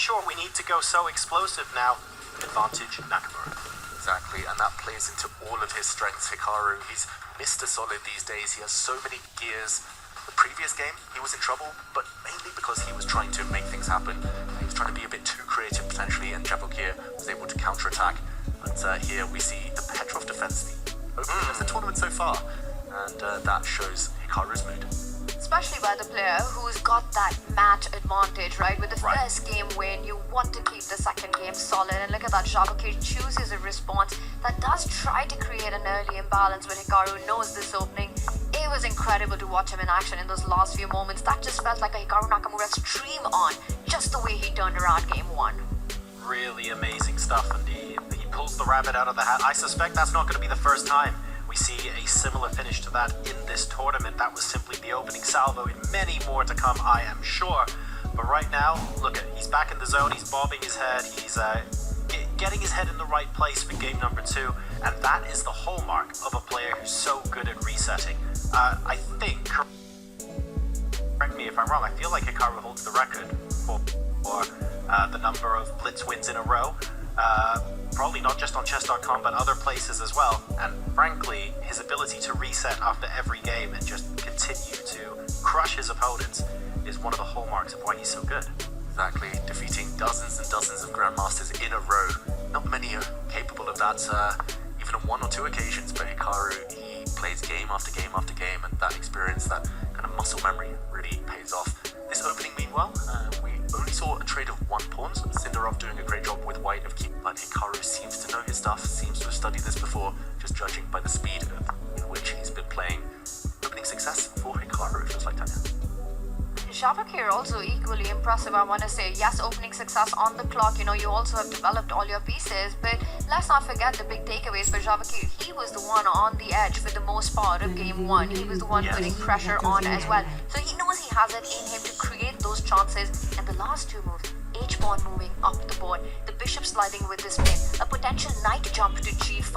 sure we need to go so explosive now. Advantage Nakamura. Exactly, and that plays into all of his strengths. Hikaru, he's Mr. Solid these days. He has so many gears. The previous game, he was in trouble, but mainly because he was trying to make things happen. He was trying to be a bit too creative potentially, and Javokhir was able to counterattack. But here we see the Petrov defense, the opening of the tournament so far, and that shows Hikaru's mood. Especially by the player who's got that match advantage, right? With the first game win, you want to keep the second game solid. And look at that, Javokhir chooses a response that does try to create an early imbalance when Hikaru knows this opening. It was incredible to watch him in action in those last few moments. That just felt like a Hikaru Nakamura stream on, just the way he turned around game one. Really amazing stuff, and he pulls the rabbit out of the hat. I suspect that's not going to be the first time we see a similar finish to that in this tournament. That was simply the opening salvo, and many more to come, I am sure. But right now, look at, he's back in the zone, he's bobbing his head, he's getting his head in the right place for game number 2, and that is the hallmark of a player who's so good at resetting. I think, correct me if I'm wrong, I feel like Hikaru holds the record for the number of Blitz wins in a row. Probably not just on chess.com, but other places as well. And frankly, his ability to reset after every game and just continue to crush his opponents is one of the hallmarks of why he's so good. Exactly, defeating dozens and dozens of Grandmasters in a row. Not many are capable of that, even on 1 or 2 occasions, but Hikaru, he plays game after game after game, and that experience, that kind of muscle memory really pays off. This opening, meanwhile, we only saw a trade of 1 pawn, so Sindarov doing a great job with white of keep, but Hikaru seems to know his stuff, seems to have studied this before, just judging by the speed in which he's been playing. Opening success for Hikaru, it feels like, Tanya. Javokhir also equally impressive, I want to say. Yes, opening success on the clock, you also have developed all your pieces, but let's not forget the big takeaways for Javokhir. He was the one on the edge for the most part of game 1. He was the one putting pressure on as well. So he knows he has it in him to create those chances. And the last 2 moves, H-pawn moving up the board, the bishop sliding with this spin, a potential knight jump to G5.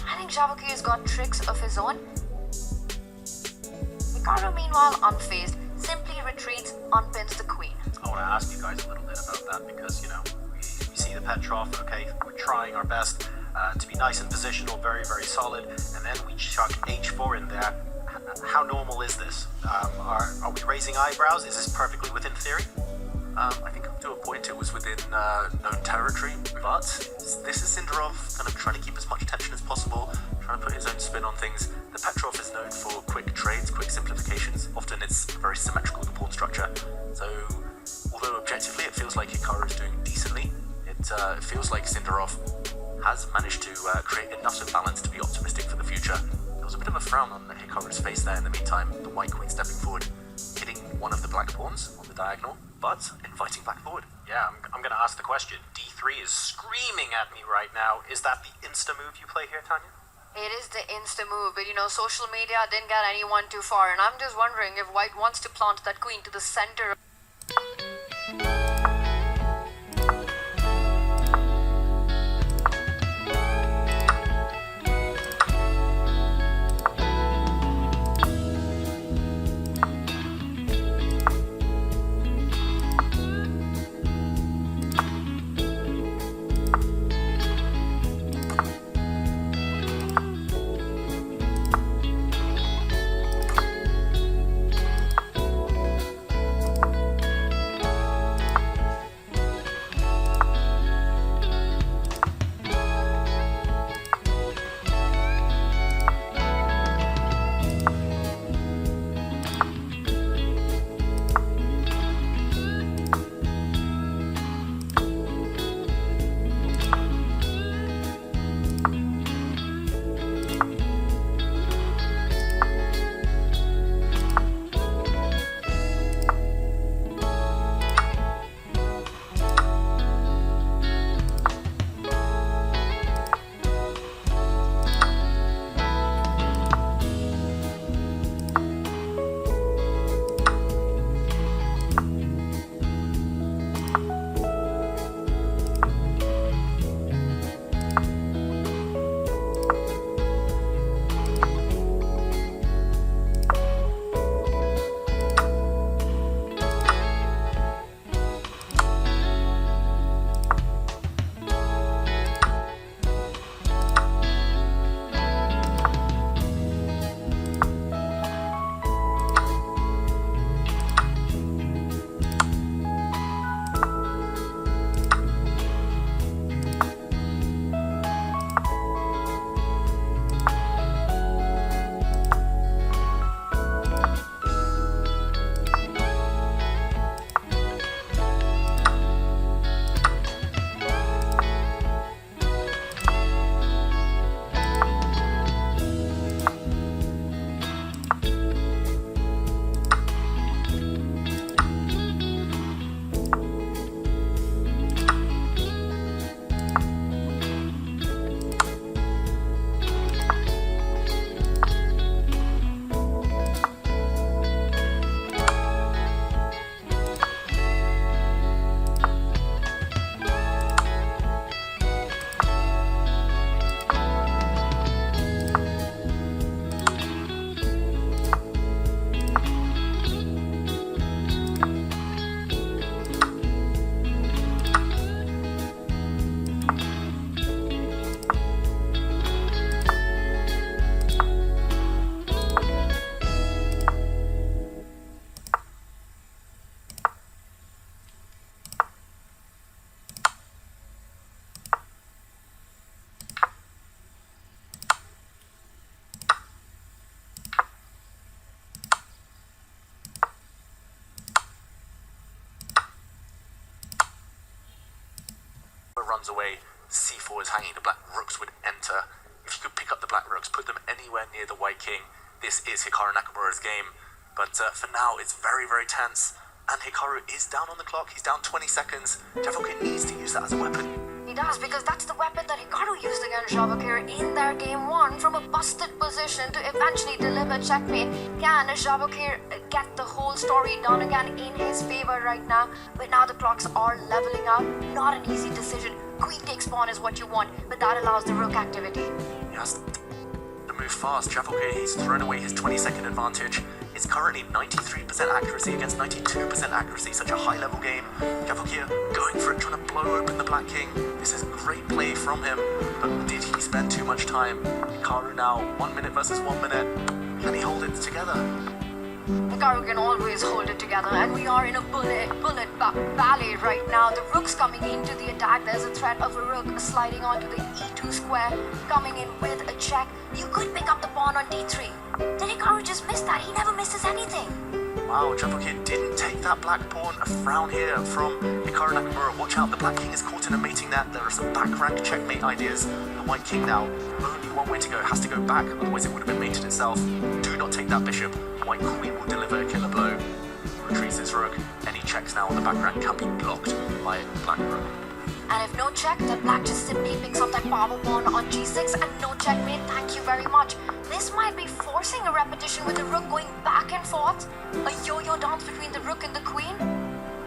I think Javokhir's got tricks of his own. Hikaru, meanwhile, unfazed, simply retreats, unpins the queen. I want to ask you guys a little bit about that because, we see the Petrov, okay, we're trying our best to be nice and positional, very, very solid, and then we chuck H4 in there. How normal is this? Are we raising eyebrows? Is this perfectly within theory? I think up to a point it was within known territory, but this is Sindarov kind of trying to keep as much tension as possible, trying to put his own spin on things. The Petrov is known for quick trades, quick simplifications. Often it's very symmetrical, the pawn structure. So, although objectively it feels like Hikaru is doing decently, it feels like Sindarov has managed to create enough of balance to be optimistic for the future. There was a bit of a frown on Hikaru's face there in the meantime, the white queen stepping forward, hitting one of the black pawns on the diagonal, but inviting black forward. Yeah, I'm going to ask the question. D3 is screaming at me right now. Is that the insta move you play here, Tanya? It is the insta move, but social media didn't get anyone too far, and I'm just wondering if white wants to plant that queen to the center. but runs away. C4 is hanging, the black rooks would enter. If you could pick up the black rooks, put them anywhere near the white king, this is Hikaru Nakamura's game. But for now, it's very, very tense. And Hikaru is down on the clock. He's down 20 seconds. Javokhir needs to use that as a weapon. He does, because that's the weapon that Hikaru used against Javokhir in their game 1 from a busted position to eventually deliver checkmate. Can Javokhir get the whole story done again in his favor right now? But now the clocks are leveling up. Not an easy decision. Queen takes pawn is what you want, but that allows the rook activity. He has to move fast. Javokhir, he's thrown away his 20-second advantage. It's currently 93% accuracy against 92% accuracy. Such a high-level game. Javokhir going for it, trying to blow open the black king. This is great play from him, but did he spend too much time? Hikaru now, 1 minute versus 1 minute. Can he hold it together? Hikaru can always hold it together, and we are in a bullet valley right now. The rook's coming into the attack. There's a threat of a rook sliding onto the e2 square, coming in with a check. You could pick up the pawn on d3. Did Hikaru just miss that? He never misses anything. Wow, Javokhir didn't take that black pawn. A frown here from Hikaru Nakamura. Watch out, the black king is caught in a mating net. There are some back rank checkmate ideas. The white king now, only one way to go. It has to go back, otherwise it would have been mated itself. Do not take that bishop. White queen will deliver a killer blow. Retreats his rook. Any checks now on the back rank can be blocked by black rook. And if no check, then black just simply picks up that power pawn on g6 and no checkmate, thank you very much. This might be forcing a repetition with the rook going back and forth. A yo-yo dance between the rook and the queen.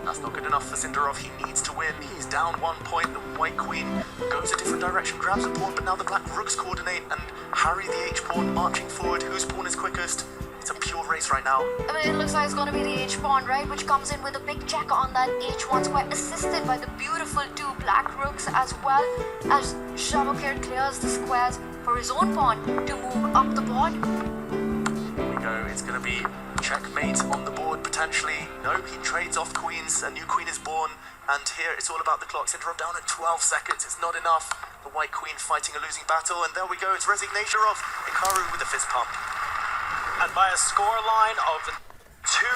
That's not good enough for Sindarov. He needs to win. He's down 1 point. The white queen goes a different direction, grabs a pawn, but now the black rooks coordinate and harry the h-pawn marching forward. Whose pawn is quickest? It's a pure race right now. I mean, it looks like it's going to be the h-pawn, right? Which comes in with a big check on that h1 square, assisted by the beautiful 2 black rooks as well, as Javokhir clears the squares for his own pawn to move up the board. Here we go. It's going to be checkmate on the board, potentially. No, he trades off queens. A new queen is born. And here, it's all about the clock. Sindarov down at 12 seconds. It's not enough. The white queen fighting a losing battle. And there we go. It's resignation of Hikaru with a fist pump. And by a scoreline of 2-0.